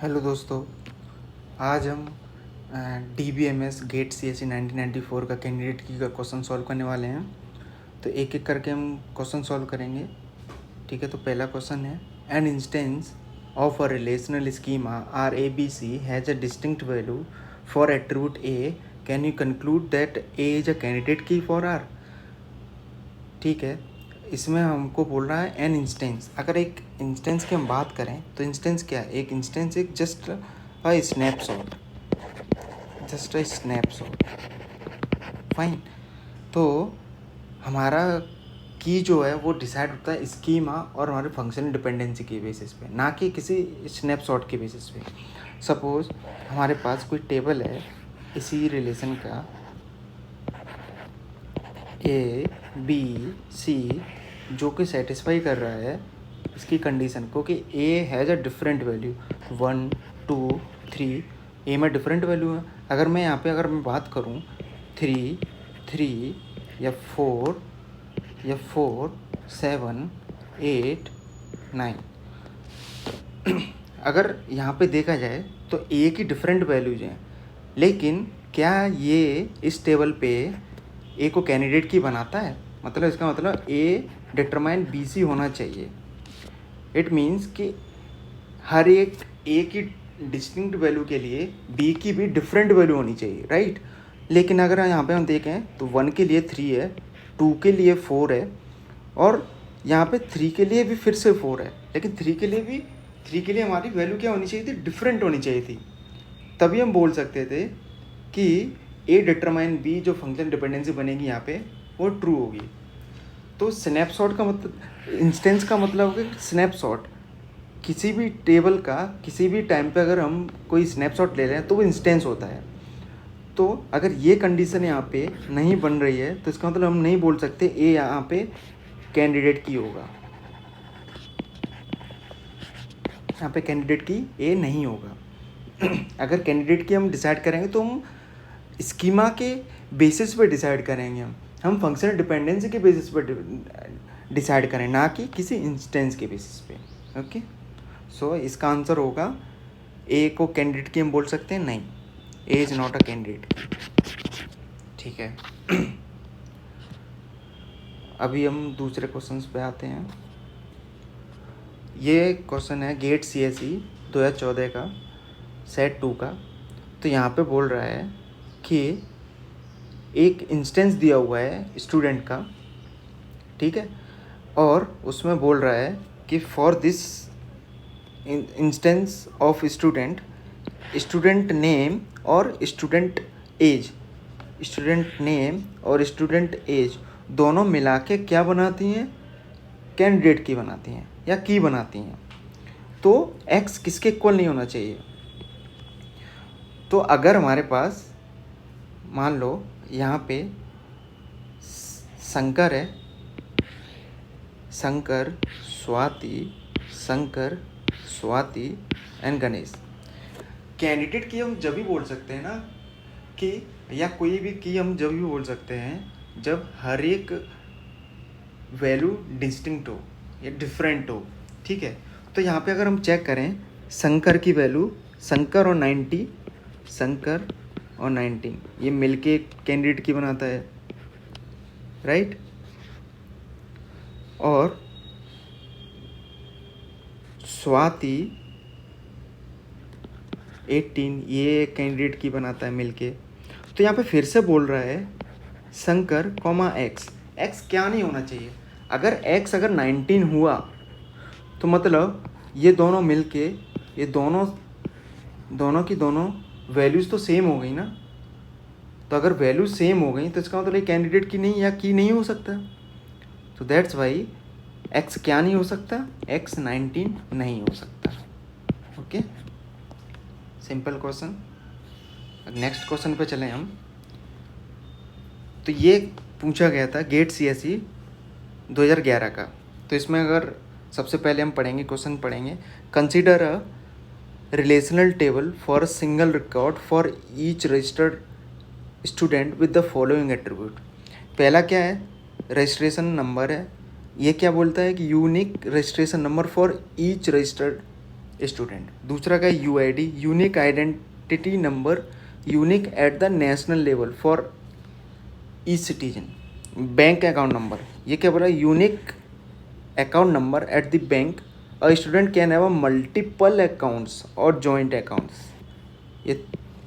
Hello दोस्तों, आज हम DBMS गेट CSE 1994 का कैंडिडेट की का क्वेश्चन सॉल्व करने वाले हैं। तो एक एक करके हम क्वेश्चन सॉल्व करेंगे। ठीक है, तो पहला क्वेश्चन है, an instance of a relational schema RABC has a distinct value for attribute A, can you conclude that A is a candidate की फॉर R। ठीक है, इसमें हमको बोल रहा है एन इंस्टेंस। अगर एक इंस्टेंस की हम बात करें तो इंस्टेंस क्या है? एक इंस्टेंस एक just a snapshot, just a snapshot. Fine. तो हमारा की जो है वो डिसाइड होता है स्कीमा और हमारे फंक्शनल डिपेंडेंसी के बेसिस पे, ना कि किसी स्नैपशॉट के बेसिस पे। सपोज हमारे पास कोई टेबल है इसी रिलेशन का ABC, जो कि सेटिस्फाई कर रहा है इसकी कंडीशन को कि A has a different value 1 2 3। A में डिफरेंट वैल्यू है। अगर मैं यहाँ पे अगर मैं बात करूँ 3 3 या 4 या 4 7 8 9, अगर यहाँ पे देखा जाए तो A की डिफरेंट वैल्यूज हैं, लेकिन क्या ये इस टेबल पे A को कैंडिडेट की बनाता है? मतलब इसका मतलब A डिटरमाइन BC होना चाहिए। इट मीन्स कि हर एक A की डिस्टिंक्ट वैल्यू के लिए B की भी डिफरेंट वैल्यू होनी चाहिए, राइट। लेकिन अगर यहाँ पे हम देखें तो 1 के लिए 3 है, 2 के लिए 4 है, और यहाँ पे 3 के लिए भी फिर से 4 है, लेकिन 3 के लिए हमारी वैल्यू क्या होनी चाहिए थी? डिफरेंट होनी चाहिए थी। तभी हम बोल सकते थे कि A डिटरमाइन B जो फंक्शन डिपेंडेंसी बनेगी यहाँ पे वो ट्रू होगी। तो स्नैपशॉट का मतलब, इंस्टेंस का मतलब है स्नैपशॉट। किसी भी टेबल का किसी भी टाइम पे अगर हम कोई स्नैपशॉट ले रहे हैं तो वो इंस्टेंस होता है। तो अगर ये कंडीशन यहाँ पे नहीं बन रही है तो इसका मतलब हम नहीं बोल सकते A यहाँ पे कैंडिडेट की होगा, यहाँ पे कैंडिडेट की A नहीं होगा। अगर कैंडिडेट की हम डिसाइड करेंगे तो हम स्कीमा के बेसिस पे डिसाइड करेंगे, हम फंक्शनल डिपेंडेंसी के बेसिस पे डिसाइड करें, ना कि किसी इंस्टेंस के बेसिस पे। ओके, सो इसका आंसर होगा A को कैंडिडेट की हम बोल सकते हैं नहीं, A is not a candidate. ठीक है, अभी हम दूसरे क्वेश्चंस पे आते हैं। ये क्वेश्चन है गेट CSE 2014 का सेट 2 का। तो यहाँ पे बोल रहा है कि एक इंस्टेंस दिया हुआ है स्टूडेंट का, ठीक है, और उसमें बोल रहा है कि for this instance of student, student name और स्टूडेंट एज, स्टूडेंट नेम और स्टूडेंट एज दोनों मिला के क्या बनाती हैं? कैंडिडेट की बनाती हैं या की बनाती हैं। तो x किसके इक्वल नहीं होना चाहिए? तो अगर हमारे पास मान लो यहाँ पे शंकर है, शंकर स्वाति एंड गणेश। कैंडिडेट की हम जब भी बोल सकते हैं ना कि, या कोई भी की हम जब भी बोल सकते हैं जब हर एक वैल्यू डिस्टिंक्ट हो या डिफरेंट हो। ठीक है, तो यहाँ पे अगर हम चेक करें शंकर की वैल्यू, शंकर और 19 ये मिलके कैंडिडेट की बनाता है, राइट। और स्वाति 18 ये कैंडिडेट की बनाता है मिलके। तो यहाँ पे फिर से बोल रहा है शंकर कॉमा एक्स क्या नहीं होना चाहिए? अगर x अगर 19 हुआ तो मतलब ये दोनों मिलके, ये दोनों की दोनों वैल्यूज़ तो सेम हो गई ना। तो अगर वैल्यू सेम हो गई तो इसका मतलब ये कैंडिडेट की नहीं या की नहीं हो सकता। तो दैट्स वाई x क्या नहीं हो सकता? x 19 नहीं हो सकता। Okay, simple question. Next question पे चलें हम। तो ये पूछा गया था गेट CSE 2011 का। तो इसमें अगर सबसे पहले हम पढ़ेंगे, क्वेश्चन पढ़ेंगे, consider a relational table for a single record for each registered student with the following attribute. पहला क्या है? रजिस्ट्रेशन नंबर है। ये क्या बोलता है कि unique registration number for each registered student. दूसरा क्या है UID, unique identity number, unique at the national level for E citizen. Bank account number, ये क्या बोला, unique account number at the bank, a student can have multiple accounts और joint accounts.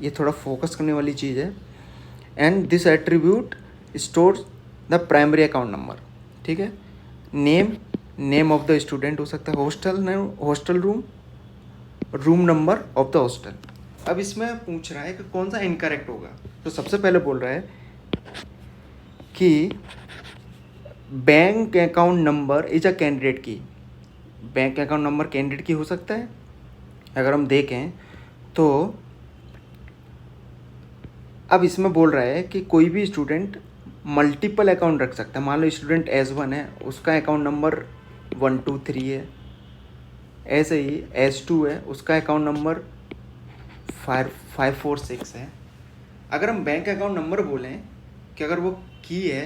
ये थोड़ा focus करने वाली चीज़ है। And this attribute stores the primary account number, ठीक है। नेम ऑफ द स्टूडेंट हो सकता है, hostel room number of the hostel. अब इसमें पूछ रहा है कि कौन सा इनकरेक्ट होगा। तो सबसे पहले बोल रहा है कि bank account number is a candidate की। बैंक अकाउंट नंबर कैंडिडेट की हो सकता है। अगर हम देखें तो अब इसमें बोल रहा है कि कोई भी स्टूडेंट मल्टीपल अकाउंट रख सकता है। मान लो स्टूडेंट S1 है, उसका अकाउंट नंबर 1 2 3 है। ऐसे ही S2 है, उसका अकाउंट नंबर 5 4 6 है। अगर हम बैंक अकाउंट नंबर बोलें कि अगर वो की है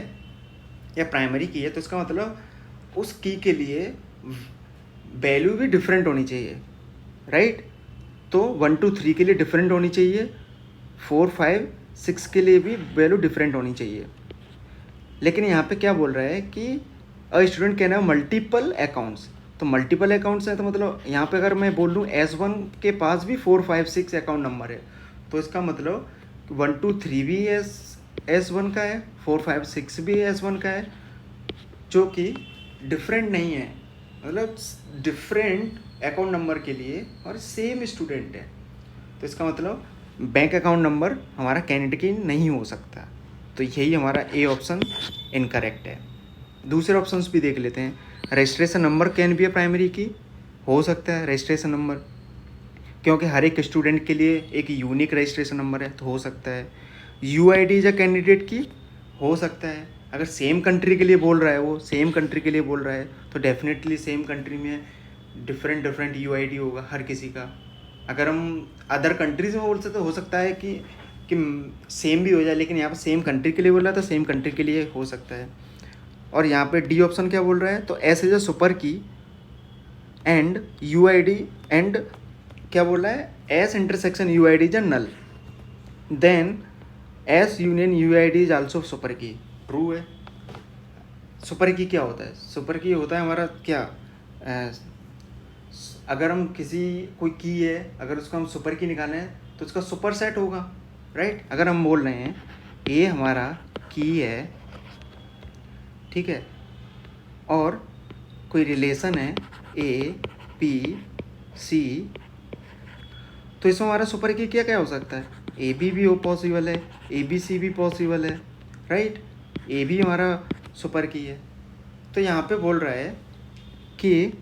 या प्राइमरी की है, तो इसका मतलब उस की के लिए वैल्यू भी डिफरेंट होनी चाहिए, राइट। तो 1 2 3 के लिए डिफरेंट होनी चाहिए, 4 5 6 के लिए भी वैल्यू डिफरेंट होनी चाहिए। लेकिन यहाँ पे क्या बोल रहा है कि a student can have multiple accounts. तो मल्टीपल अकाउंट्स हैं, तो मतलब यहाँ पे अगर मैं बोल दूँ S1 के पास भी 4 5 6 अकाउंट नंबर है, तो इसका मतलब 1 2 3 भी S1 का है, 4 5 6 भी S1 का है, जो कि डिफरेंट नहीं है। मतलब डिफरेंट अकाउंट नंबर के लिए और सेम स्टूडेंट है, तो इसका मतलब बैंक अकाउंट नंबर हमारा कैंडिडेट की नहीं हो सकता। तो यही हमारा ए ऑप्शन इनकरेक्ट है। दूसरे ऑप्शंस भी देख लेते हैं। Registration number can be A primary की, हो सकता है रजिस्ट्रेशन नंबर, क्योंकि हर एक स्टूडेंट के लिए एक यूनिक रजिस्ट्रेशन नंबर है, तो हो सकता है। यूआईडी इज अ कैंडिडेट की, हो सकता है। अगर सेम कंट्री के लिए बोल रहा है, वो सेम कंट्री के लिए बोल रहा है, तो डेफिनेटली सेम कंट्री में डिफरेंट यूआईडी होगा हर किसी का। अगर हम अदर कंट्रीज में बोलते तो हो सकता है कि सेम भी हो जाए, लेकिन यहाँ पर सेम कंट्री के लिए बोल रहा है, तो सेम कंट्री के लिए हो सकता है। और यहाँ पे डी ऑप्शन क्या बोल रहा है, तो S is a super key and UID and क्या बोल रहा है, S intersection UID is a null, then S union UID is also super key. True है। सुपर की क्या होता है, सुपर की होता है हमारा क्या, अगर हम कोई की है, अगर उसको हम सुपर की निकालें तो उसका सुपर सेट होगा, राइट। अगर हम बोल रहे हैं ए हमारा की है, ठीक है, और कोई रिलेशन है ए पी सी, तो इसमें हमारा सुपर की क्या क्या हो सकता है, ए बी भी हो पॉसिबल है, ए बी सी भी पॉसिबल है, राइट। ए भी हमारा सुपर की है। तो यहाँ पे बोल रहा है कि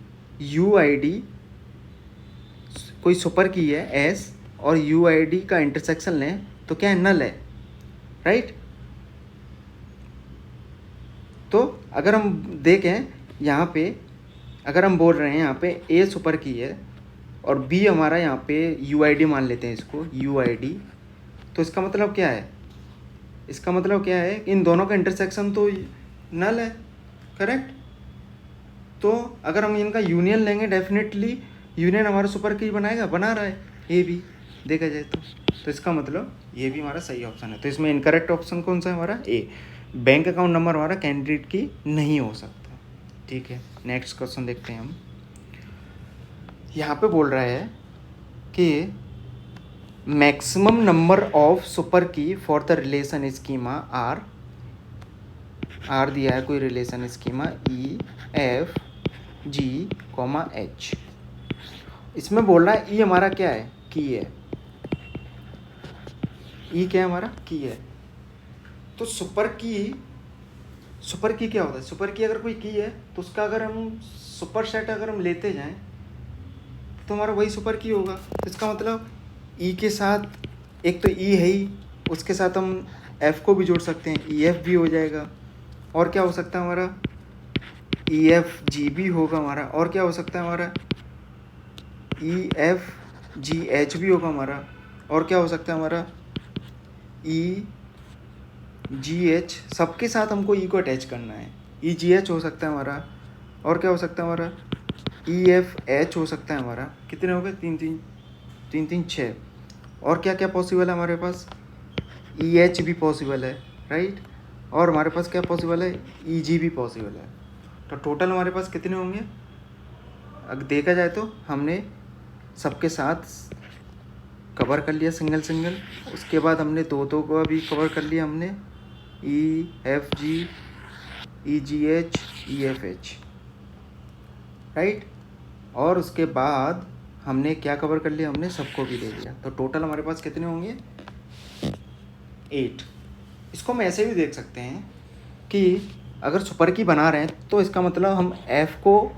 यू आई डी कोई सुपर की है एस और यू आई डी का इंटरसेक्शन लें तो क्या है, नल है, राइट। तो अगर हम देखें यहाँ पे, अगर हम बोल रहे हैं यहाँ पे ए सुपर की है और बी हमारा यहाँ पे यू आई डी मान लेते हैं इसको यू आई डी, तो इसका मतलब क्या है, इसका मतलब क्या है, इन दोनों का इंटरसेक्शन तो नल है, करेक्ट। तो अगर हम इनका यूनियन लेंगे, डेफिनेटली यूनियन हमारा सुपर की बना रहा है ए भी, देखा जाए तो इसका मतलब ये भी हमारा सही ऑप्शन है। तो इसमें इनकरेक्ट ऑप्शन कौन सा है हमारा, ए। बैंक अकाउंट नंबर हमारा कैंडिडेट की नहीं हो सकता, ठीक है। नेक्स्ट क्वेश्चन देखते हैं हम। यहाँ पे बोल रहा है कि maximum number of super key for the relation schema R दिया है कोई relation schema E F G comma H. इसमें बोल रहा है ई हमारा क्या है, की है। ई क्या है हमारा, की है। तो सुपर की क्या होता है, सुपर की अगर कोई की है तो उसका अगर हम सुपर सेट अगर हम लेते जाएं तो हमारा वही सुपर की होगा। इसका मतलब ई के साथ एक तो ई है ही, उसके साथ हम एफ को भी जोड़ सकते हैं, ई एफ भी हो जाएगा। और क्या हो सकता है हमारा, ई एफ जी भी होगा हमारा। और क्या हो सकता है हमारा, ई एफ जी एच भी होगा हमारा। और क्या हो सकता है हमारा, ई जी एच, सबके साथ हमको ई को अटैच करना है, ई जी एच हो सकता है हमारा। और क्या हो सकता है हमारा, ई एफ एच हो सकता है हमारा, कितने हो गए, तीन तीन छः। और क्या क्या पॉसिबल है हमारे पास, ई एच भी पॉसिबल है, राइट। और हमारे पास क्या पॉसिबल है, ई जी भी पॉसिबल है। तो टोटल हमारे पास कितने होंगे, अगर देखा जाए तो हमने सबके साथ कवर कर लिया सिंगल सिंगल, उसके बाद हमने दो दो को अभी कवर कर लिया हमने, E F G, E G H, E F H, right. और उसके बाद हमने क्या कवर कर लिया, हमने सबको भी ले लिया। तो टोटल हमारे पास कितने होंगे, 8। इसको हम ऐसे भी देख सकते हैं कि अगर सुपर की बना रहे हैं तो इसका मतलब हम एफ को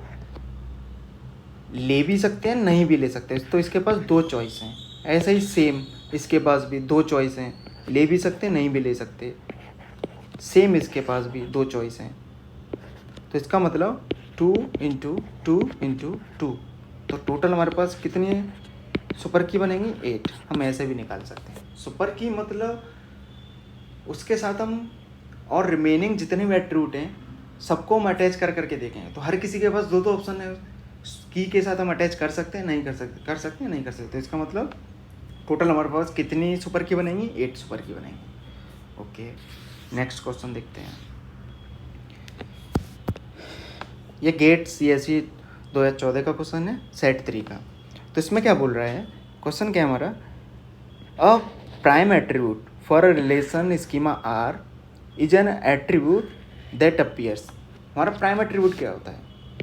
ले भी सकते हैं, नहीं भी ले सकते। तो इसके पास 2 चॉइस हैं। ऐसे ही सेम इसके पास भी 2 चॉइस हैं, ले भी सकते हैं, नहीं भी ले सकते। सेम इसके पास भी 2 चॉइस हैं। तो इसका मतलब 2 इंटू 2 इंटू 2। तो टोटल हमारे पास कितनी है सुपर की बनेंगी, 8। हम ऐसे भी निकाल सकते हैं। सुपर की मतलब उसके साथ हम और रिमेनिंग जितने भी एट्रीब्यूट हैं सबको हम अटैच कर करके देखेंगे। तो हर किसी के पास 2 ऑप्शन है, की के साथ हम अटैच कर सकते हैं, नहीं कर सकते, कर सकते हैं, नहीं कर सकते। तो इसका मतलब टोटल हमारे पास कितनी सुपर की बनेंगी, 8 सुपर की बनेंगी। ओके, नेक्स्ट क्वेश्चन देखते हैं। ये गेट CSE 2014 का क्वेश्चन है, सेट 3 का। तो इसमें क्या बोल रहा है, क्वेश्चन क्या है हमारा, a prime attribute for a relation schema R is an attribute that appears. हमारा प्राइम एट्रीब्यूट क्या होता है,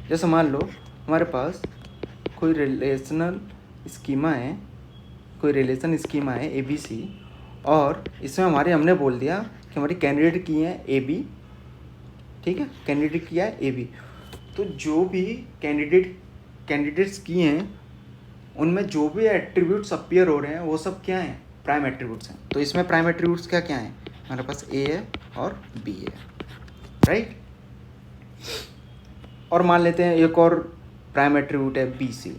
जैसे मान लो हमारे पास कोई रिलेशन स्कीमा है ABC, और इसमें हमने बोल दिया कि हमारी कैंडिडेट की है AB, ठीक है, कैंडिडेट किया है AB। तो जो भी कैंडिडेट्स की हैं उनमें जो भी एट्रीब्यूट्स अपीयर हो रहे हैं वो सब क्या हैं, प्राइम एट्रीब्यूट्स हैं। तो इसमें प्राइम एट्रीब्यूट्स क्या क्या हैं, हमारे पास A है और B है, राइट। और मान लेते हैं एक और प्राइम एट्रीब्यूट है BC,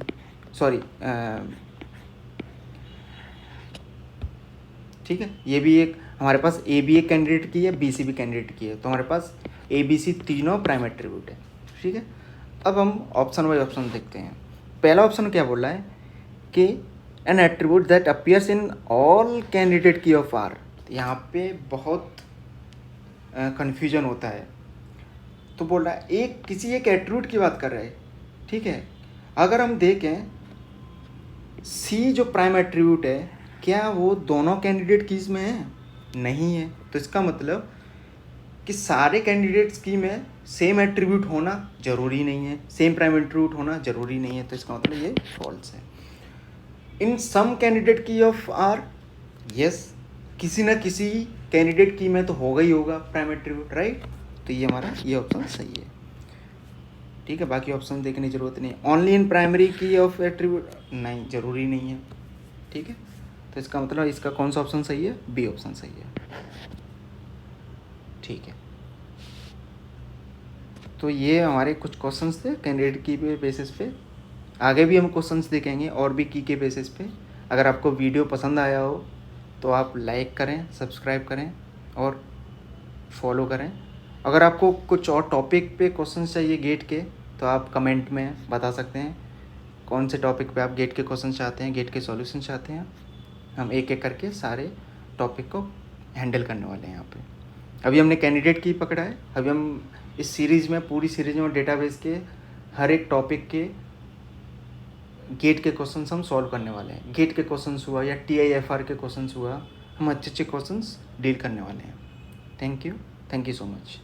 सॉरी, ठीक है, ये भी एक हमारे पास AB एक कैंडिडेट की है, BC भी कैंडिडेट की है। तो हमारे पास ABC तीनों प्राइम एट्रीब्यूट है, ठीक है। अब हम ऑप्शन बाई ऑप्शन देखते हैं। पहला ऑप्शन क्या बोल रहा है कि N attribute that appears in all candidate की ऑफ आर। यहाँ पे बहुत कन्फ्यूजन होता है। तो बोल रहा है किसी एक एट्रीब्यूट की बात कर रहा है, ठीक है। अगर हम देखें C जो प्राइम एट्रीब्यूट है, क्या वो दोनों कैंडिडेट कीज में है, नहीं है। तो इसका मतलब कि सारे कैंडिडेट्स की में सेम एट्रीब्यूट होना ज़रूरी नहीं है, सेम प्राइम एट्रीब्यूट होना ज़रूरी नहीं है। तो इसका मतलब ये फॉल्स है। इन सम कैंडिडेट की ऑफ आर, यस, किसी ना किसी कैंडिडेट की में तो होगा ही होगा प्राइम एट्रीब्यूट, राइट। तो ये हमारा ये ऑप्शन सही है, ठीक है। बाकी ऑप्शन देखने की जरूरत नहीं। ओनली इन प्राइमरी की ऑफ एट्रीब्यूट, नहीं, ज़रूरी नहीं है, ठीक है। तो इसका मतलब इसका कौन सा ऑप्शन सही है, B ऑप्शन सही है, ठीक है। तो ये हमारे कुछ क्वेश्चंस थे कैंडिडेट की बेसिस पे। आगे भी हम क्वेश्चंस देखेंगे और भी की के बेसिस पे। अगर आपको वीडियो पसंद आया हो तो आप लाइक करें, सब्सक्राइब करें और फॉलो करें। अगर आपको कुछ और टॉपिक पे क्वेश्चंस चाहिए गेट के, तो आप कमेंट में बता सकते हैं कौन से टॉपिक पे आप गेट के क्वेश्चन चाहते हैं, गेट के सॉल्यूशन चाहते हैं। हम एक एक करके सारे टॉपिक को हैंडल करने वाले हैं यहाँ पे। अभी हमने कैंडिडेट की पकड़ा है, अभी हम इस सीरीज़ में, पूरी सीरीज में डेटाबेस के हर एक टॉपिक के गेट के क्वेश्चंस हम सॉल्व करने वाले हैं। गेट के क्वेश्चंस हुआ या TIFR के क्वेश्चंस हुआ, हम अच्छे क्वेश्चंस डील करने वाले हैं। Thank you so much.